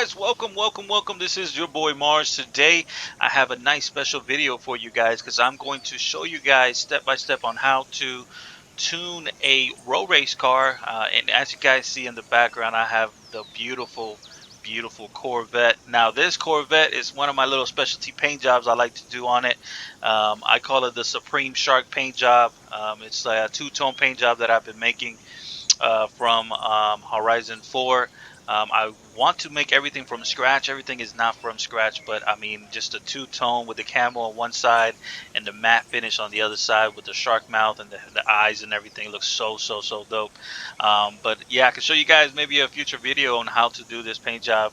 guys? Welcome. This is your boy Mars. Today I have a nice special video for you guys because I'm going to show you guys step by step on how to tune a road race car. And as you guys see in the background, I have the beautiful Corvette. Now this Corvette is one of my little specialty paint jobs I like to do on it. I call it the Supreme Shark paint job. It's a two-tone paint job that I've been making from Horizon 4. I want to make everything from scratch. Everything is not from scratch, but I mean, just a two-tone with the camo on one side and the matte finish on the other side with the shark mouth and the eyes and everything looks so dope. But yeah, I can show you guys maybe a future video on how to do this paint job.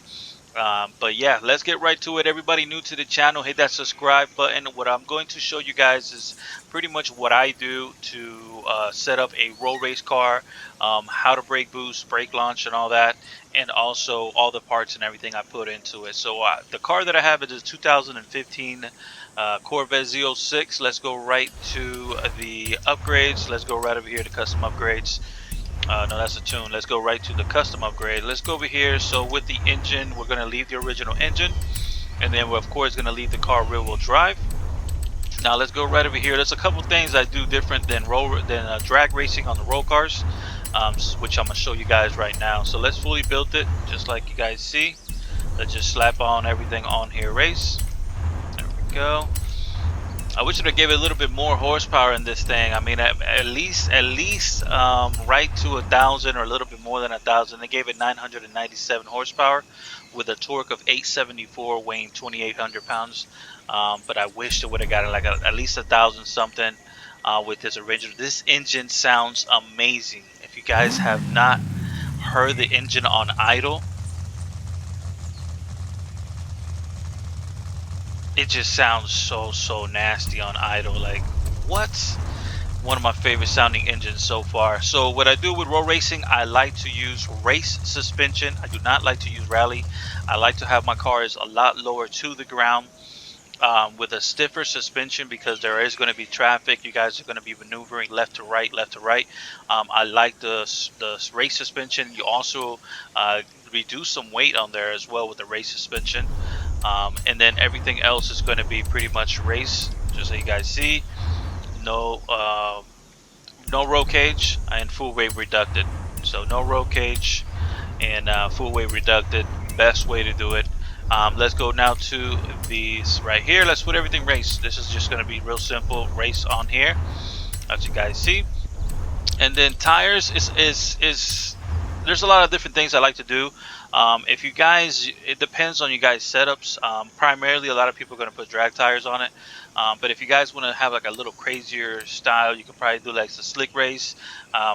But yeah, let's get right to it. Everybody new to the channel, hit that subscribe button. What I'm going to show you guys is pretty much what I do to set up a road race car, how to brake boost, brake launch, and all that, and also all the parts and everything I put into it. So the car that I have is a 2015 Corvette Z06. Let's go right to the upgrades. Let's go right over here to custom upgrades. No, that's a tune. Let's go right to the custom upgrade. Let's go over here. So with the engine, we're going to leave the original engine. And then we're, of course, going to leave the car rear wheel drive. Now let's go right over here. There's a couple things I do different than drag racing on the road cars, which I'm going to show you guys right now. So let's fully build it, just like you guys see. Let's just slap on everything on here, race. There we go. I wish they gave it a little bit more horsepower in this thing. I mean, at least right to 1,000 or a little bit more than 1,000. They gave it 997 horsepower with a torque of 874, weighing 2,800 pounds. But I wish they would have gotten like at least 1,000 something with this original. This engine sounds amazing. If you guys have not heard the engine on idle, it just sounds so nasty on idle. Like, what? One of my favorite sounding engines so far. So what I do with road racing, I like to use race suspension. I do not like to use rally. I like to have my cars a lot lower to the ground with a stiffer suspension because there is going to be traffic. You guys are going to be maneuvering left to right. I like the race suspension. You also reduce some weight on there as well with the race suspension. And then everything else is going to be pretty much race, just so you guys see. No roll cage and full weight reducted. So no roll cage and full weight reducted. Best way to do it. Let's go now to these right here. Let's put everything race. This is just going to be real simple. Race on here, as you guys see. And then tires is there's a lot of different things I like to do. If you guys, it depends on you guys setups. Primarily, a lot of people are going to put drag tires on it. But if you guys want to have like a little crazier style, you can probably do like the slick race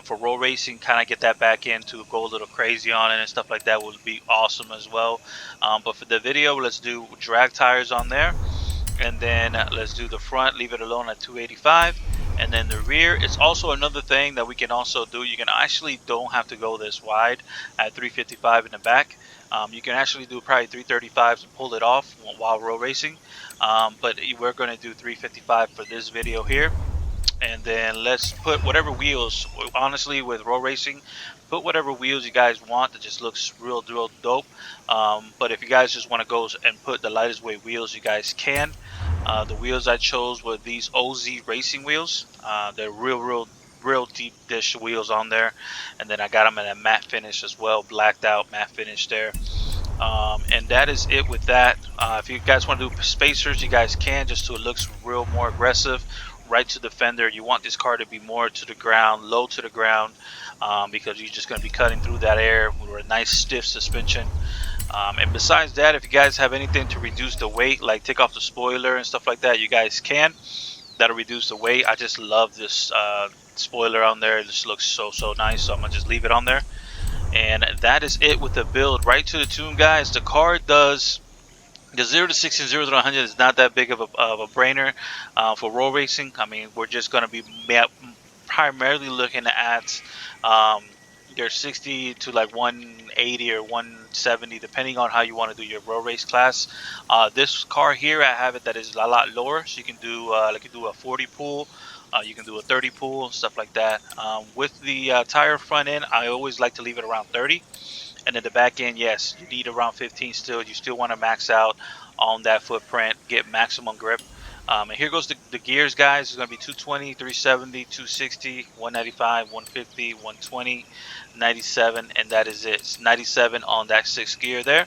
for road racing. Kind of get that back in to go a little crazy on it and stuff like that would be awesome as well. But for the video, let's do drag tires on there. And then let's do the front, leave it alone at 285. And then the rear, it's also another thing that we can also do. You can actually don't have to go this wide at 355 in the back. You can actually do probably 335s and pull it off while road racing. But we're going to do 355 for this video here. And then let's put whatever wheels, honestly with road racing, put whatever wheels you guys want. That just looks real dope. But if you guys just want to go and put the lightest weight wheels, you guys can. The wheels I chose were these OZ racing wheels. They're real deep dish wheels on there. And then I got them in a matte finish as well, blacked out matte finish there. And that is it with that. If you guys want to do spacers, you guys can, just so it looks real more aggressive. Right to the fender. You want this car to be more to the ground, low to the ground, because you're just going to be cutting through that air with a nice stiff suspension. And besides that, if you guys have anything to reduce the weight, like take off the spoiler and stuff like that, you guys can. That'll reduce the weight. I just love this spoiler on there. It just looks so nice, so I'm gonna just leave it on there. And that is it with the build. Right to the tune, guys. The car does the 0 to 60 and 0 to 100 is not that big of a brainer for road racing. I mean, we're just going to be primarily looking at your 60 to like 180 or 170, depending on how you want to do your road race class. This car here, I have it that is a lot lower, so you can do like you do a 40 pull. You can do a 30 pull, stuff like that. With the tire front end, I always like to leave it around 30. And then the back end, yes, you need around 15 still. You still want to max out on that footprint, get maximum grip. And here goes the gears, guys. It's going to be 220, 370, 260, 195, 150, 120, 97, and that is it. It's 97 on that sixth gear there.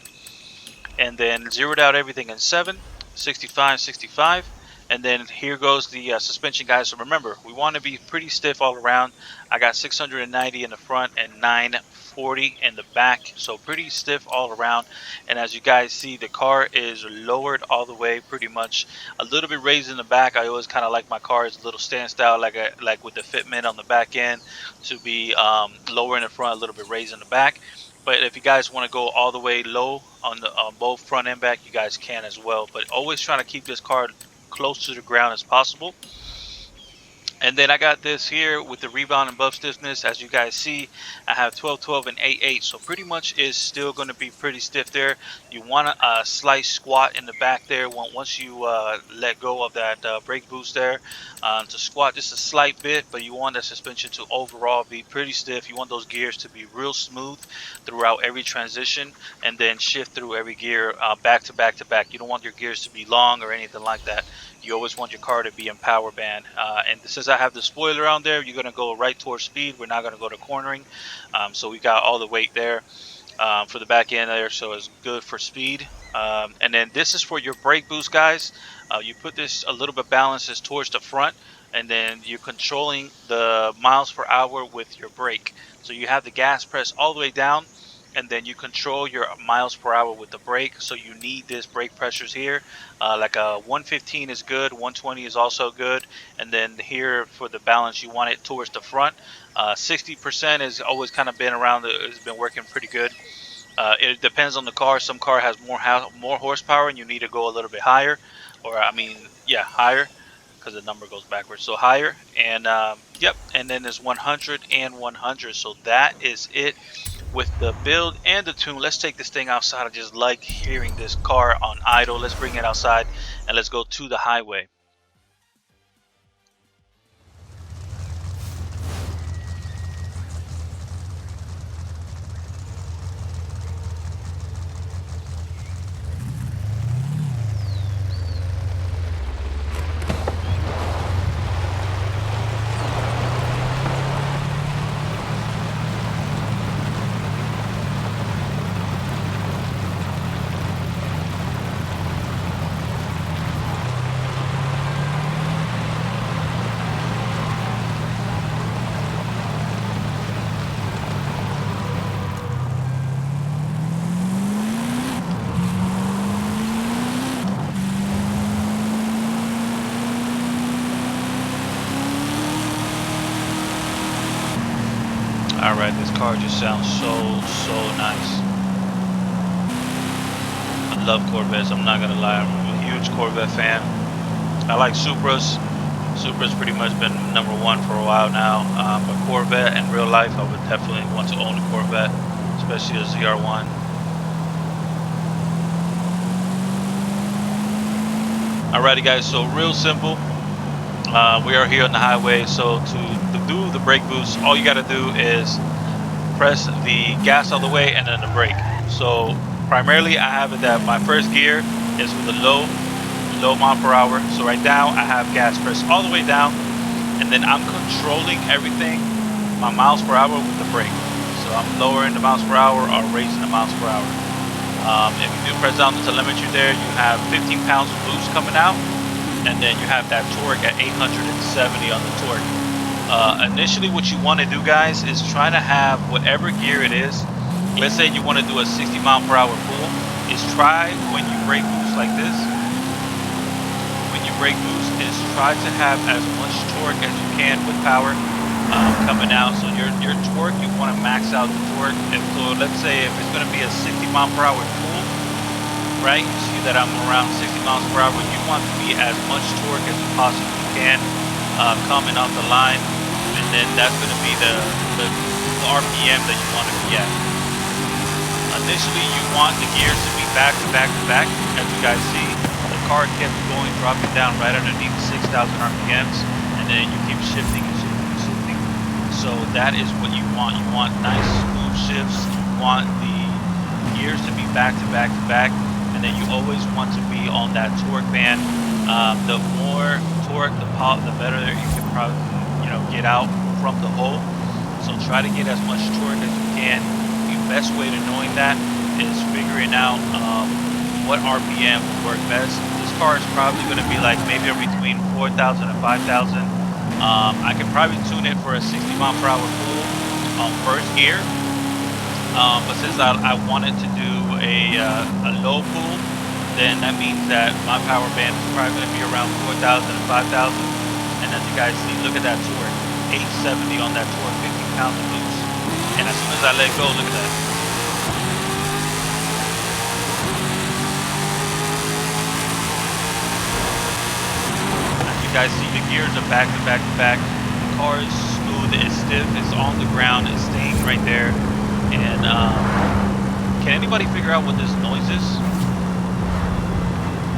And then zeroed out everything in 7, 65, 65. And then here goes the suspension, guys. So remember, we want to be pretty stiff all around. I got 690 in the front and 940 in the back, so pretty stiff all around. And as you guys see, the car is lowered all the way, pretty much a little bit raised in the back. I always kind of like my cars a little stand style, like with the fitment on the back end, to be lower in the front, a little bit raised in the back. But if you guys want to go all the way low on the both front and back, you guys can as well. But always trying to keep this car close to the ground as possible. And then I got this here with the rebound and buff stiffness. As you guys see, I have 12, 12, and 8, 8. So pretty much is still going to be pretty stiff there. You want a slight squat in the back there once you let go of that brake boost there. To squat just a slight bit, but you want that suspension to overall be pretty stiff. You want those gears to be real smooth throughout every transition, and then shift through every gear back to back to back. You don't want your gears to be long or anything like that. You always want your car to be in power band. And since I have the spoiler on there, you're going to go right towards speed. We're not going to go to cornering. So we got all the weight there for the back end there, so it's good for speed. And then this is for your brake boost, guys. You put this a little bit balances towards the front, and then you're controlling the miles per hour with your brake. So you have the gas press all the way down, and then you control your miles per hour with the brake. So you need this brake pressures here. Like a 115 is good, 120 is also good, and then here for the balance, you want it towards the front. 60% has always kind of been around. It's been working pretty good. It depends on the car. Some car has more horsepower, and you need to go a little bit higher, or I mean, yeah, higher, because the number goes backwards. So higher, and yep, and then there's 100 and 100. So that is it with the build and the tune. Let's take this thing outside. I just like hearing this car on idle. Let's bring it outside and let's go to the highway. Alright, this car just sounds so nice. I love Corvettes, I'm not gonna lie, I'm a huge Corvette fan. I like Supras. Supra's pretty much been number one for a while now. But Corvette in real life, I would definitely want to own a Corvette, especially a ZR1. Alrighty guys, so real simple. We are here on the highway, so to do the brake boost, all you got to do is press the gas all the way and then the brake. So primarily I have it that my first gear is with the low mile per hour. So right now I have gas pressed all the way down, and then I'm controlling everything, my miles per hour with the brake. So I'm lowering the miles per hour or raising the miles per hour. If you do press down the telemetry there, you have 15 pounds of boost coming out, and then you have that torque at 870 on the torque. Initially what you want to do, guys, is try to have whatever gear it is. Let's say you want to do a 60 mile per hour pull, is try when you brake boost like this. When you brake boost, is try to have as much torque as you can with power coming out. So your torque, you want to max out the torque. So let's say if it's going to be a 60 mile per hour pull, right? You see that I'm around 60 miles per hour. You want to be as much torque as you possibly can coming off the line, and then that's going to be the RPM that you want to be at. Initially, you want the gears to be back to back to back. As you guys see, the car kept going, dropping down right underneath 6,000 RPMs, and then you keep shifting and shifting and shifting. So that is what you want. You want nice smooth shifts. You want the gears to be back to back to back, and then you always want to be on that torque band. The more torque, the better you can probably, you know, get out from the hole. So try to get as much torque as you can. The best way to knowing that is figuring out what RPM will work best. This car is probably going to be like maybe between 4,000 and 5,000. I can probably tune it for a 60 mile per hour pull on first gear. But since I wanted to do a low pull, then that means that my power band is probably going to be around 4,000 and 5,000. And as you guys see, look at that torque, 870 on that torque, 15 pounds of loose. And as soon as I let go, look at that. As you guys see, the gears are back to back to back. The car is smooth, it's stiff, it's on the ground, it's staying right there. And can anybody figure out what this noise is?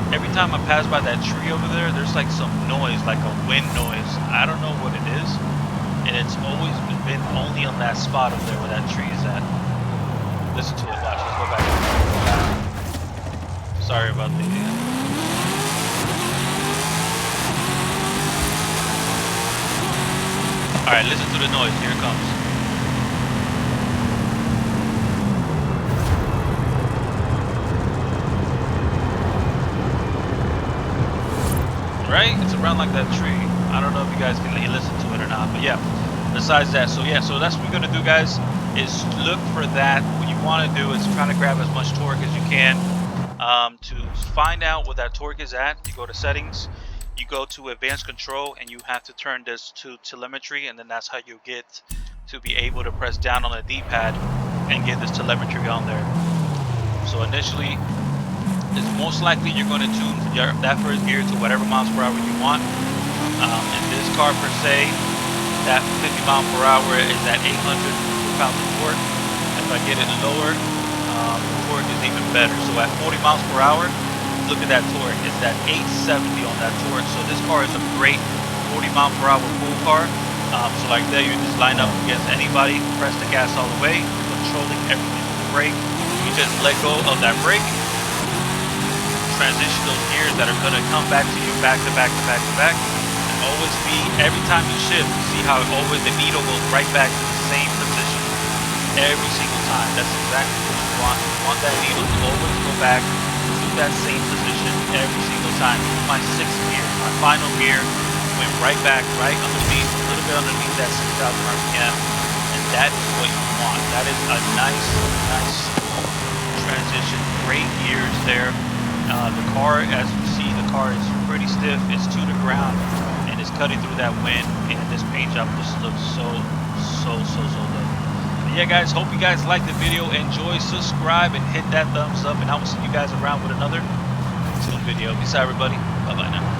Every time I pass by that tree over there, there's like some noise, like a wind noise. I don't know what it is. And it's always been only on that spot over there where that tree is at. Listen to it, watch, let's go back. Sorry about the... Alright, listen to the noise, here it comes. Right? It's around like that tree. I don't know if you guys can listen to it or not, but yeah. Besides that, so yeah, so that's what we're gonna do, guys. Is look for that. What you want to do is try to grab as much torque as you can. To find out what that torque is at, you go to settings, you go to advanced control, and you have to turn this to telemetry, and then that's how you get to be able to press down on the D-pad and get this telemetry on there. So initially, it's most likely you're going to tune that first gear to whatever miles per hour you want. In this car per se, that 50 mile per hour is at 800 pounds of torque. If I get it lower, the torque is even better. So at 40 miles per hour, look at that torque. It's at 870 on that torque. So this car is a great 40 mile per hour pull car. So like there, you just line up against anybody, press the gas all the way, controlling everything with the brake. You just let go of that brake, transition those gears that are going to come back to you back to back to back to back, and always be, every time you shift, see how always the needle goes right back to the same position every single time. That's exactly what you want. You want that needle to always go back to that same position every single time. My sixth gear, my final gear, went right back, right underneath, a little bit underneath that 6,000 RPM, and that is what you want. That is a nice transition, great gears there. The car, as you see, the car is pretty stiff, it's to the ground, and it's cutting through that wind, and this paint job just looks so good. But yeah, guys, hope you guys liked the video. Enjoy, subscribe, and hit that thumbs up, and I will see you guys around with another video. Peace out, everybody. Bye-bye now.